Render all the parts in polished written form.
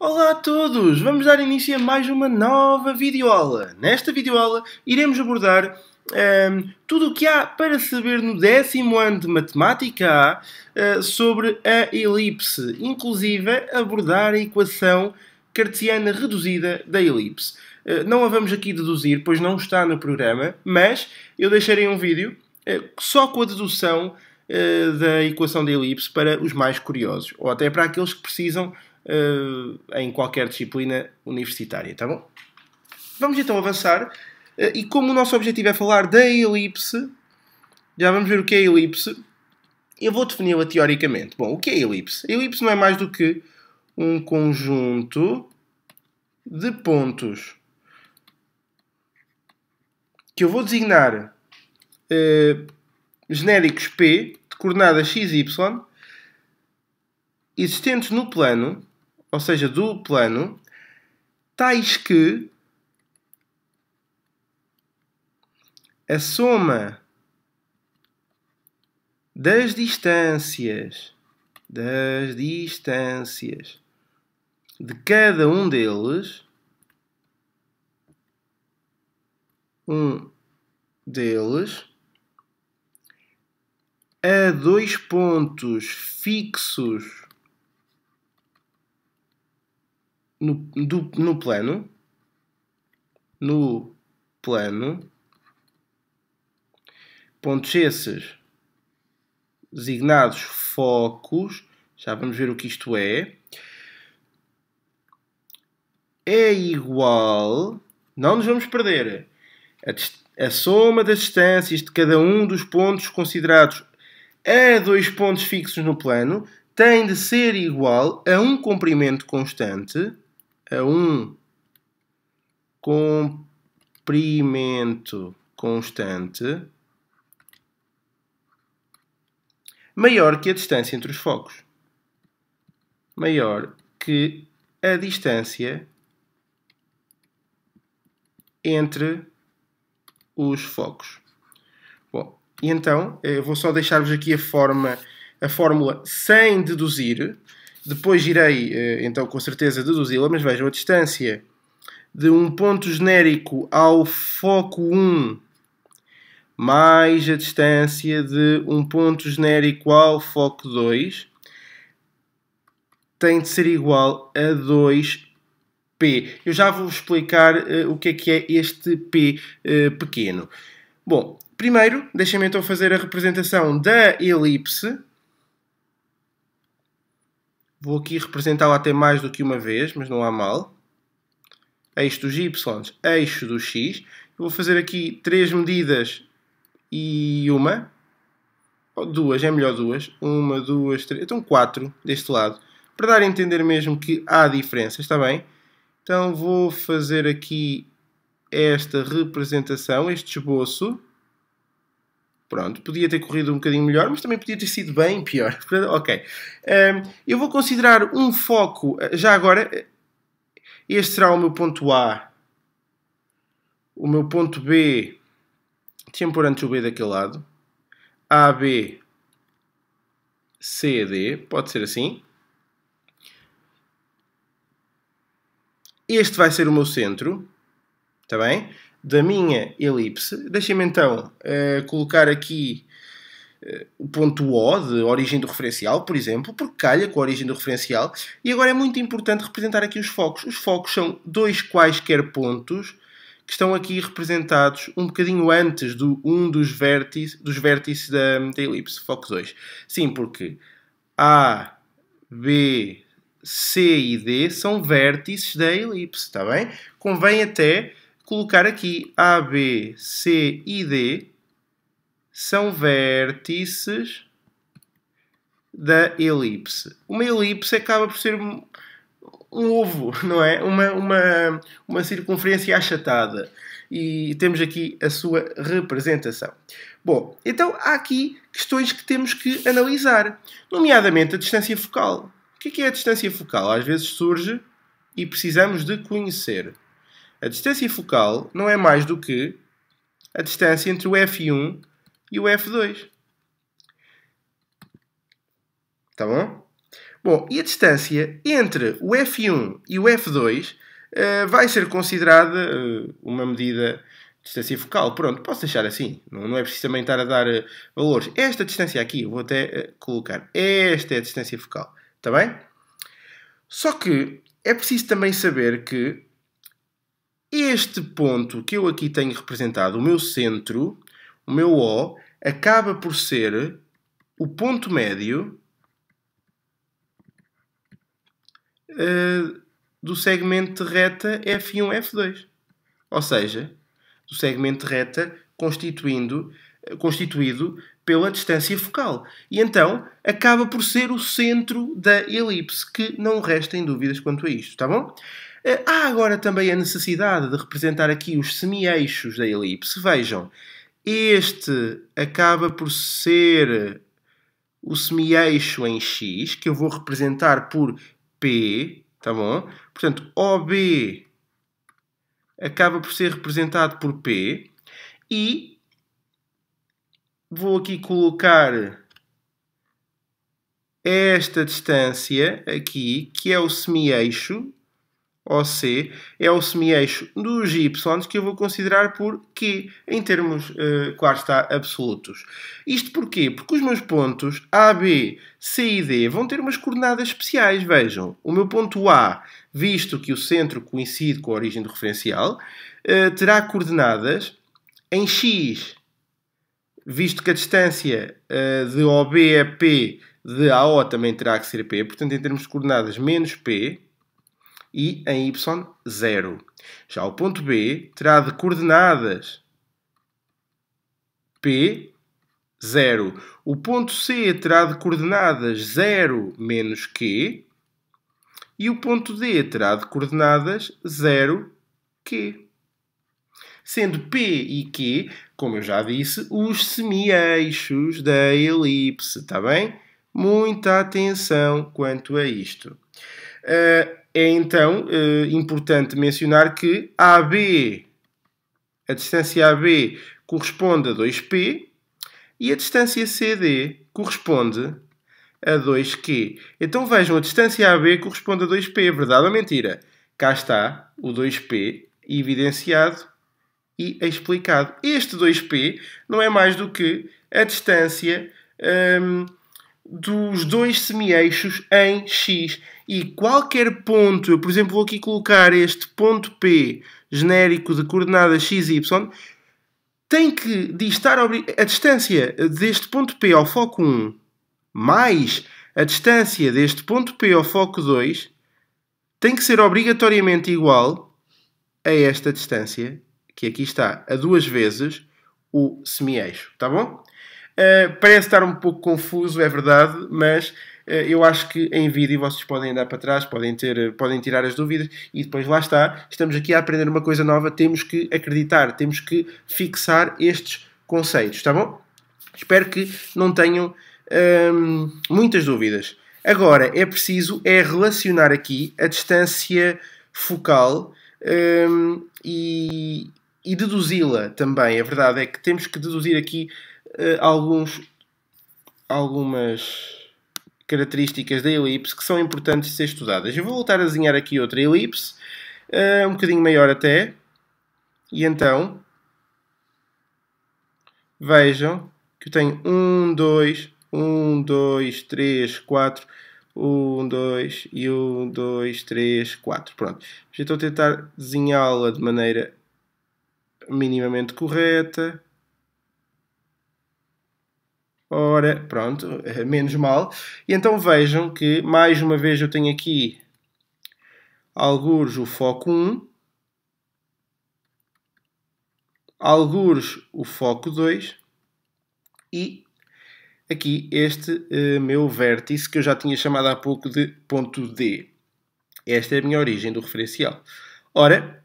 Olá a todos! Vamos dar início a mais uma nova videoaula. Nesta videoaula iremos abordar tudo o que há para saber no 10º ano de Matemática A sobre a elipse, inclusive abordar a equação cartesiana reduzida da elipse. Não a vamos aqui deduzir, pois não está no programa, mas eu deixarei um vídeo só com a dedução da equação da elipse para os mais curiosos, ou até para aqueles que precisam em qualquer disciplina universitária, tá bom? Vamos então avançar, e como o nosso objetivo é falar da elipse, já vamos ver o que é a elipse. Eu vou defini-la teoricamente. Bom, o que é a elipse? A elipse não é mais do que um conjunto de pontos que eu vou designar genéricos P, de coordenadas x, y, existentes no plano, ou seja, do plano, tais que a soma das distâncias de cada um deles, a dois pontos fixos no plano, pontos esses designados focos, já vamos ver o que isto é igual, não nos vamos perder, a soma das distâncias de cada um dos pontos considerados a dois pontos fixos no plano tem de ser igual a um comprimento constante, maior que a distância entre os focos. Maior que a distância entre os focos. Bom, e então, eu vou só deixar-vos aqui a fórmula sem deduzir. Depois irei, então, com certeza, deduzi-la, mas vejam, a distância de um ponto genérico ao foco 1 mais a distância de um ponto genérico ao foco 2 tem de ser igual a 2P. Eu já vou explicar o que é este P pequeno. Bom, primeiro, deixem-me então fazer a representação da elipse. Vou aqui representá-la até mais do que uma vez, mas não há mal. Eixo dos y, eixo do x. Eu vou fazer aqui 3 medidas e uma. Ou duas, é melhor duas. 1, 2, 3. Então 4 deste lado. Para dar a entender mesmo que há diferenças, está bem? Então vou fazer aqui esta representação, este esboço. Pronto, podia ter corrido um bocadinho melhor, mas também podia ter sido bem pior. Ok. Eu vou considerar um foco, já agora, este será o meu ponto A. O meu ponto B, deixa-me pôr antes o B daquele lado. A, B, C, D, pode ser assim. Este vai ser o meu centro, está bem? Da minha elipse. Deixem-me então colocar aqui o ponto O de origem do referencial, por exemplo, porque calha com a origem do referencial. E agora é muito importante representar aqui os focos. Os focos são dois quaisquer pontos que estão aqui representados um bocadinho antes dos vértices da elipse, foco 2. Sim, porque A, B, C e D são vértices da elipse, está bem? Convém até colocar aqui A, B, C e D são vértices da elipse. Uma elipse acaba por ser um ovo, não é? Uma circunferência achatada. E temos aqui a sua representação. Bom, então há aqui questões que temos que analisar, nomeadamente a distância focal. O que é a distância focal? Às vezes surge e precisamos de conhecer. A distância focal não é mais do que a distância entre o F1 e o F2. Tá bom? Bom, e a distância entre o F1 e o F2 vai ser considerada uma medida de distância focal. Pronto, posso deixar assim. Não é preciso também estar a dar valores. Esta distância aqui, eu vou até colocar. Esta é a distância focal. Está bem? Só que é preciso também saber que este ponto que eu aqui tenho representado, o meu centro, o meu O, acaba por ser o ponto médio do segmento de reta F1, F2. Ou seja, do segmento de reta constituído pela distância focal. E então acaba por ser o centro da elipse, que não restem dúvidas quanto a isto, tá bom? Há agora também a necessidade de representar aqui os semi-eixos da elipse. Vejam, este acaba por ser o semi-eixo em X, que eu vou representar por P, tá bom? Portanto, OB acaba por ser representado por P e vou aqui colocar esta distância aqui, que é o semi-eixo, OC, é o semi-eixo dos y que eu vou considerar por Q, em termos, claro está, absolutos. Isto porquê? Porque os meus pontos A, B, C e D vão ter umas coordenadas especiais. Vejam, o meu ponto A, visto que o centro coincide com a origem do referencial, terá coordenadas em X, visto que a distância de OB é P, de AO também terá que ser P, portanto, em termos de coordenadas, menos P, e em y, 0. Já o ponto B terá de coordenadas P, 0. O ponto C terá de coordenadas 0 menos Q. E o ponto D terá de coordenadas 0, Q. Sendo P e Q, como eu já disse, os semi-eixos da elipse. Está bem? Muita atenção quanto a isto. É então importante mencionar que AB, a distância AB corresponde a 2P e a distância CD corresponde a 2Q. Então vejam, a distância AB corresponde a 2P, verdade ou mentira? Cá está o 2P evidenciado e explicado. Este 2P não é mais do que a distância dos dois semi-eixos em X. E qualquer ponto, eu por exemplo vou aqui colocar este ponto P genérico de coordenadas x e y, tem que distar a distância deste ponto P ao foco 1 mais a distância deste ponto P ao foco 2 tem que ser obrigatoriamente igual a esta distância, que aqui está, a 2 vezes o semi-eixo. Tá bom? Parece estar um pouco confuso, é verdade, mas eu acho que em vídeo vocês podem andar para trás, podem tirar as dúvidas e depois lá está. Estamos aqui a aprender uma coisa nova, temos que acreditar, temos que fixar estes conceitos, tá bom? Espero que não tenham muitas dúvidas. Agora, é preciso relacionar aqui a distância focal e deduzi-la também. A verdade é que temos que deduzir aqui algumas características da elipse que são importantes de ser estudadas. Eu vou voltar a desenhar aqui outra elipse, um bocadinho maior até, e então vejam que eu tenho 1, 2, 3, 4, 1, 2 e 1, 2, 3, 4. Pronto. Já estou a tentar desenhá-la de maneira minimamente correta. Ora, pronto, menos mal. E então vejam que, mais uma vez, eu tenho aqui algures o foco 1, algures o foco 2 e aqui este meu vértice que eu já tinha chamado há pouco de ponto D. Esta é a minha origem do referencial. Ora,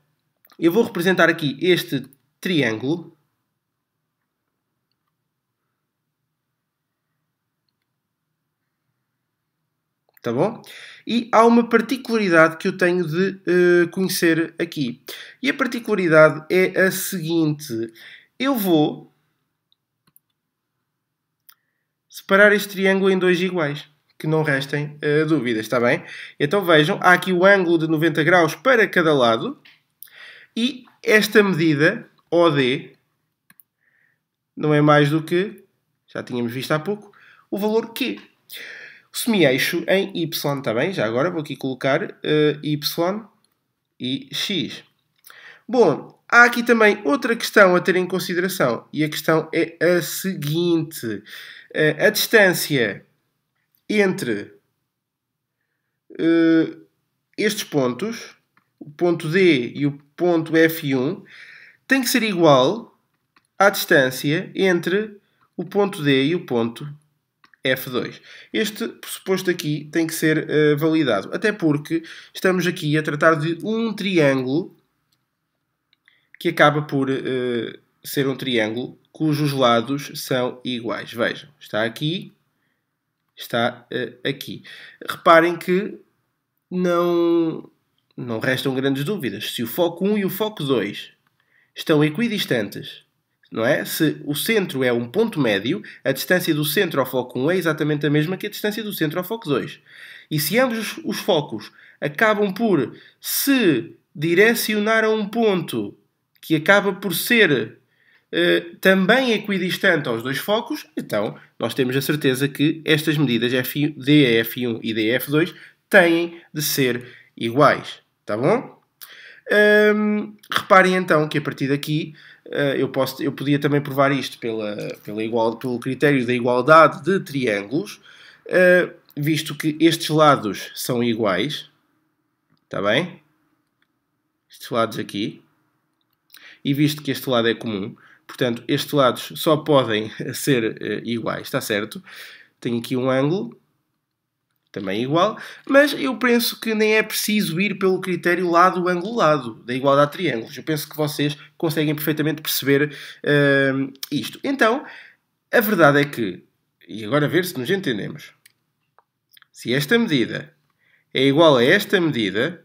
eu vou representar aqui este triângulo. Tá bom? E há uma particularidade que eu tenho de conhecer aqui. E a particularidade é a seguinte. Eu vou separar este triângulo em dois iguais. que não restem dúvidas, está bem? Então vejam, há aqui o ângulo de 90 graus para cada lado e esta medida, OD, não é mais do que, já tínhamos visto há pouco, o valor Q. O semi-eixo em Y, está bem? Já agora vou aqui colocar Y e X. Bom, há aqui também outra questão a ter em consideração. E a questão é a seguinte. A distância entre estes pontos, o ponto D e o ponto F1, tem que ser igual à distância entre o ponto D e o ponto F2. Este pressuposto aqui tem que ser validado, até porque estamos aqui a tratar de um triângulo que acaba por ser um triângulo cujos lados são iguais. Vejam, está aqui, está aqui. Reparem que não restam grandes dúvidas. Se o foco 1 e o foco 2 estão equidistantes, não é? Se o centro é um ponto médio, a distância do centro ao foco 1 é exatamente a mesma que a distância do centro ao foco 2. E se ambos os focos acabam por se direcionar a um ponto que acaba por ser também equidistante aos dois focos, então nós temos a certeza que estas medidas DF1 e DF2 têm de ser iguais. Tá bom? Reparem então que a partir daqui eu podia também provar isto pelo critério da igualdade de triângulos, visto que estes lados são iguais, está bem? Estes lados aqui, e visto que este lado é comum, portanto, estes lados só podem ser iguais, está certo? Tenho aqui um ângulo, também igual, mas eu penso que nem é preciso ir pelo critério lado, ângulo, lado, da igualdade de triângulos. Eu penso que vocês conseguem perfeitamente perceber isto. Então, a verdade é que, e agora ver se nos entendemos, se esta medida é igual a esta medida,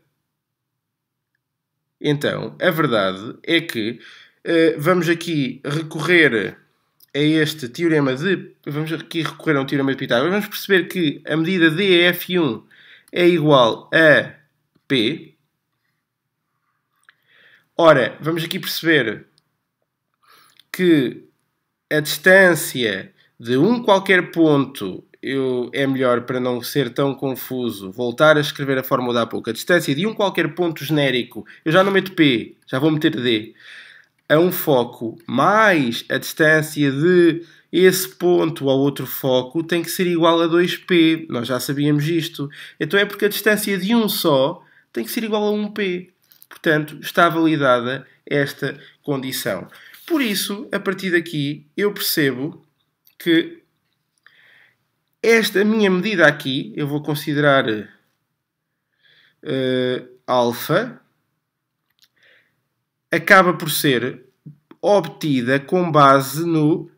então, a verdade é que vamos aqui recorrer a este teorema de... Vamos aqui recorrer a um teorema de Pitágoras. Vamos perceber que a medida DF1 é igual a P. Ora, vamos aqui perceber que a distância de um qualquer ponto... é melhor, para não ser tão confuso, voltar a escrever a fórmula de há pouco. A distância de um qualquer ponto genérico, eu já não meto P, já vou meter D, a um foco, mais a distância de esse ponto ao outro foco, tem que ser igual a 2P. Nós já sabíamos isto. Então é porque a distância de um só tem que ser igual a 1P. Portanto, está validada esta condição. Por isso, a partir daqui, eu percebo que esta minha medida aqui, eu vou considerar alfa, acaba por ser obtida com base no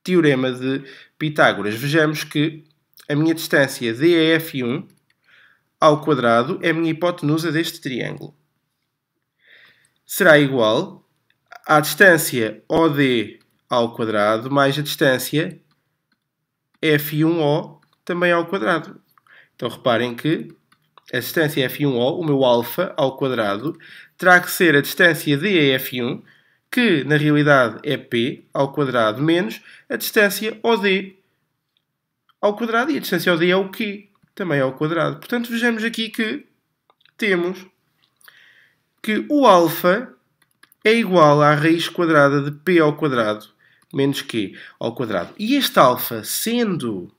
teorema de Pitágoras. Vejamos que a minha distância DF1 ao quadrado é a minha hipotenusa deste triângulo. Será igual à distância OD ao quadrado mais a distância F1O também ao quadrado. Então reparem que a distância F1O, o meu alfa ao quadrado, terá que ser a distância DF1, que na realidade é P ao quadrado, menos a distância OD ao quadrado, e a distância OD é o Q, também ao quadrado. Portanto, vejamos aqui que temos que o alfa é igual à raiz quadrada de P ao quadrado, menos Q ao quadrado. E este alfa, sendo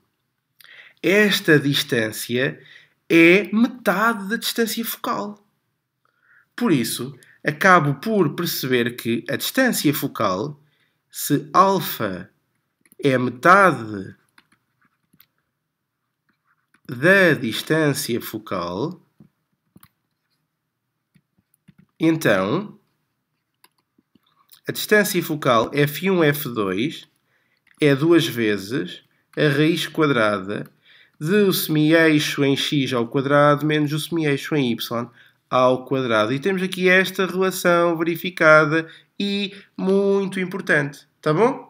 esta distância, é metade da distância focal. Por isso, acabo por perceber que a distância focal, se alfa é metade da distância focal, então a distância focal F1, F2 é 2 vezes a raiz quadrada do semi-eixo em x ao quadrado menos o semi-eixo em y ao quadrado. E temos aqui esta relação verificada e muito importante. Tá bom?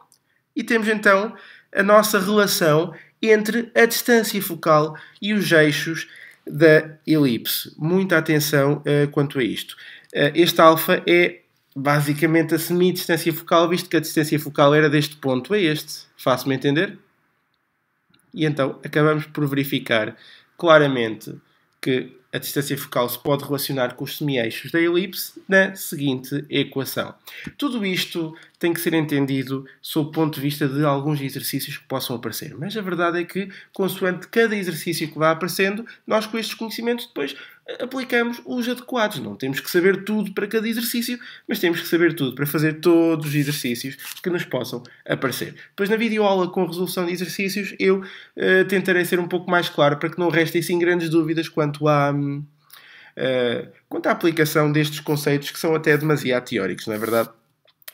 E temos então a nossa relação entre a distância focal e os eixos da elipse. Muita atenção quanto a isto. Este alfa é basicamente a semidistância focal, visto que a distância focal era deste ponto a este. Faço-me entender? E então acabamos por verificar claramente que a distância focal se pode relacionar com os semi-eixos da elipse na seguinte equação. Tudo isto tem que ser entendido sob o ponto de vista de alguns exercícios que possam aparecer. Mas a verdade é que, consoante cada exercício que vá aparecendo, nós com estes conhecimentos depois aplicamos os adequados. Não temos que saber tudo para cada exercício, mas temos que saber tudo para fazer todos os exercícios que nos possam aparecer. Depois, na videoaula com resolução de exercícios, eu tentarei ser um pouco mais claro para que não restem assim grandes dúvidas quanto à aplicação destes conceitos que são até demasiado teóricos, não é verdade?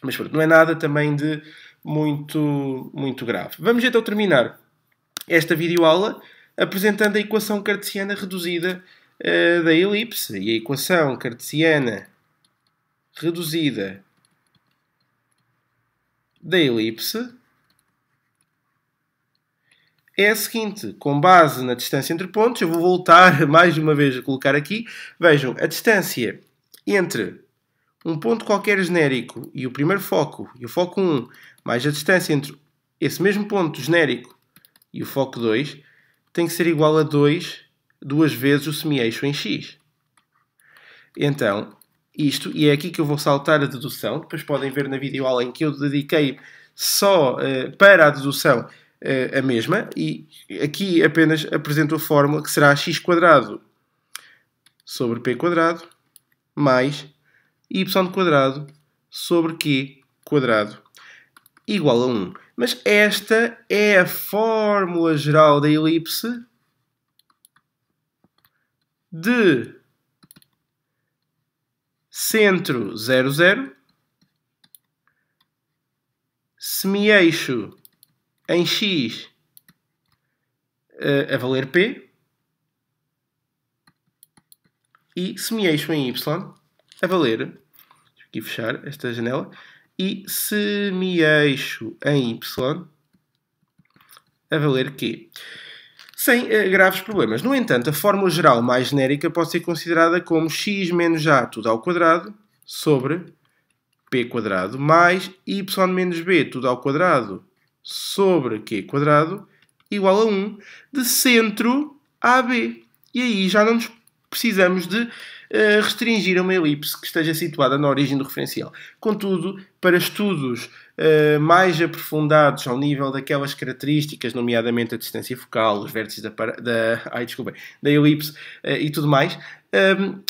Mas pronto, não é nada também de muito grave. Vamos então terminar esta videoaula apresentando a equação cartesiana reduzida da elipse. E a equação cartesiana reduzida da elipse é a seguinte: com base na distância entre pontos, eu vou voltar mais uma vez a colocar aqui. Vejam, a distância entre um ponto qualquer genérico e o primeiro foco, e o foco 1, mais a distância entre esse mesmo ponto genérico e o foco 2, tem que ser igual a 2 vezes o semi-eixo em x. Então, isto, e é aqui que eu vou saltar a dedução, depois podem ver na videoaula em que eu dediquei só para a dedução a mesma, e aqui apenas apresento a fórmula que será x² sobre p² mais y² sobre q² igual a 1. Mas esta é a fórmula geral da elipse de centro 0, 0, semi-eixo em x a valer p e semi-eixo em y a valer, deixa aqui fechar esta janela, e semi-eixo em y a valer q. Sem graves problemas. No entanto, a fórmula geral mais genérica pode ser considerada como x menos a tudo ao quadrado sobre p² mais y menos b tudo ao quadrado sobre q² igual a 1 de centro a b. E aí já não nos precisamos de restringir a uma elipse que esteja situada na origem do referencial. Contudo, para estudos mais aprofundados ao nível daquelas características, nomeadamente a distância focal, os vértices da elipse e tudo mais,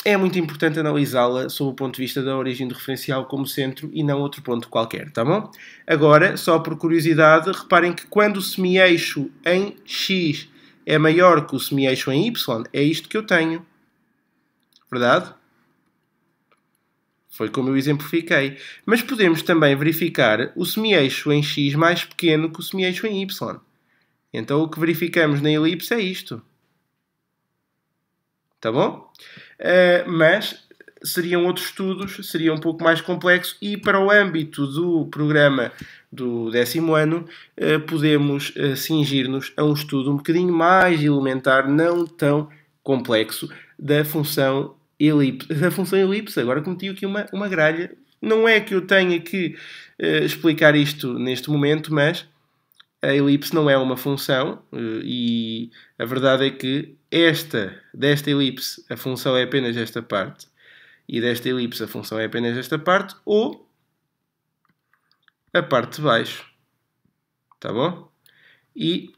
é muito importante analisá-la sob o ponto de vista da origem do referencial como centro e não outro ponto qualquer, tá bom? Agora, só por curiosidade, reparem que quando o semi-eixo em x é maior que o semi-eixo em y, é isto que eu tenho. Verdade? Foi como eu exemplifiquei. Mas podemos também verificar o semi-eixo em x mais pequeno que o semi-eixo em y. Então o que verificamos na elipse é isto. Tá bom? Mas seriam outros estudos, seria um pouco mais complexo, e para o âmbito do programa do 10º ano podemos cingir-nos a um estudo um bocadinho mais elementar, não tão complexo, da função elipse. Agora cometi aqui uma gralha. Não é que eu tenha que explicar isto neste momento, mas a elipse não é uma função e a verdade é que desta elipse a função é apenas esta parte e desta elipse a função é apenas esta parte ou a parte de baixo. Tá bom? E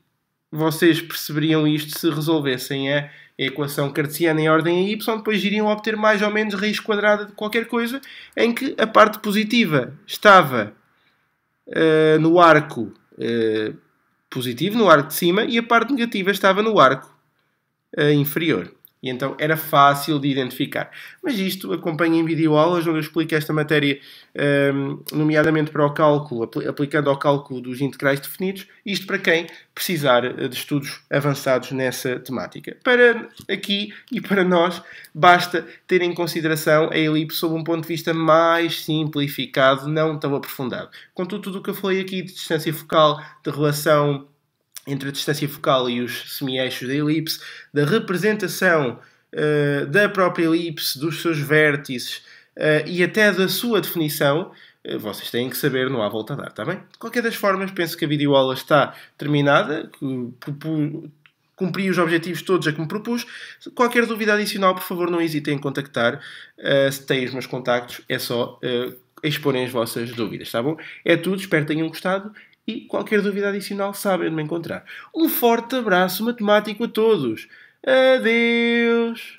vocês perceberiam isto se resolvessem a equação cartesiana em ordem a y, depois iriam obter mais ou menos raiz quadrada de qualquer coisa, em que a parte positiva estava no arco positivo, no arco de cima, e a parte negativa estava no arco inferior. E então era fácil de identificar. Mas isto acompanha em videoaulas, onde eu explico esta matéria, nomeadamente para o cálculo, aplicando ao cálculo dos integrais definidos, isto para quem precisar de estudos avançados nessa temática. Para aqui e para nós, basta ter em consideração a elipse sob um ponto de vista mais simplificado, não tão aprofundado. Contudo, tudo o que eu falei aqui de distância focal, de relação entre a distância focal e os semi-eixos da elipse, da representação da própria elipse, dos seus vértices e até da sua definição, vocês têm que saber, não há volta a dar, está bem? De qualquer das formas, penso que a videoaula está terminada, cumpri os objetivos todos a que me propus. Qualquer dúvida adicional, por favor, não hesitem em contactar. Se têm os meus contactos, é só exporem as vossas dúvidas, está bom? É tudo, espero que tenham gostado e qualquer dúvida adicional sabem onde me encontrar. Um forte abraço matemático a todos. Adeus!